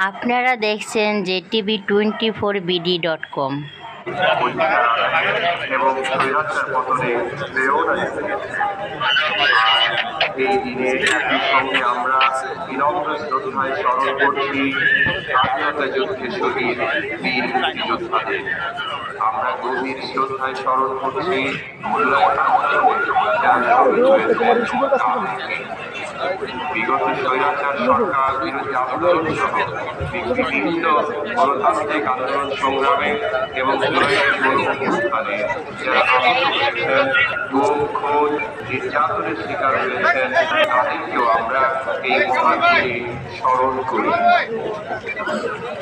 আপনারা দেখছেন JTV24BD.com। এবং স্বৈরাচার পতনে প্রেরণা এই দিনে একই সঙ্গে আমরা বিনম্র শ্রদ্ধায় স্মরণ করছি স্বাধীনতা যুদ্ধে শহীদ বীর মুক্তিযোদ্ধাদের। আমরা গভীর শ্রদ্ধায় স্মরণ করছি জুলাই আন্দোলনে যারা শহীদ হয়েছেন তাদেরকে। বিগত স্বৈরাচার সরকার বিরোধী আন্দোলন সহ বিভিন্ন গণতান্ত্রিক আন্দোলন সংগ্রামে এবং জুলাইয়ের গণঅভ্যুত্থানে যারা আহত হয়েছেন, গুম, খুন, নির্যাতনের শিকার হয়েছেন, তাদেরকেও আমরা এই মহাদিনে স্মরণ করি।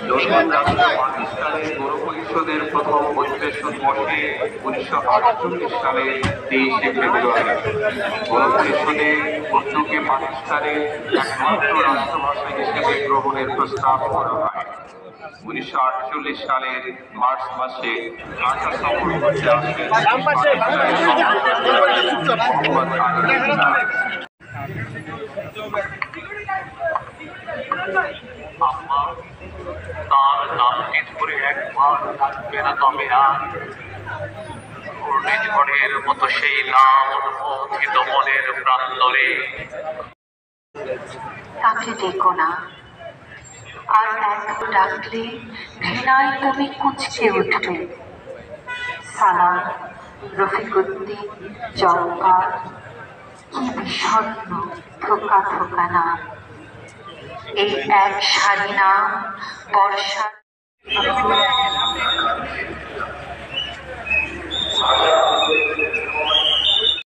নতুন রাষ্ট্র পাকিস্তানের গণপরিষদের প্রথম অধিবেশন বসে 1948 সালের 23শে ফেব্রুয়ারি। গণপরিষদে উর্দুকে পাকিস্তানের একমাত্র রাষ্ট্রভাষা হিসেবে গ্রহণের প্রস্তাব করা হয়। 1948 সালের মার্চ মাসে ঢাকা সফর করতে আসেন তার নামটি ধরে একবার ডাকবে না তবে আর ঘূর্ণিঝড়ের মতো সেই নাম অনুমোদিত মনের প্রান্তরে। তাকে ডেকো না, আর একবার ডাকলে ঘৃণায় তুমি কুঁচকে উঠবে। সালাম, রফিকুদ্দিন, জব্বার, কি বিষণ্ণ থোকা থোকা নাম। এই এক সারি নাম বর্ষার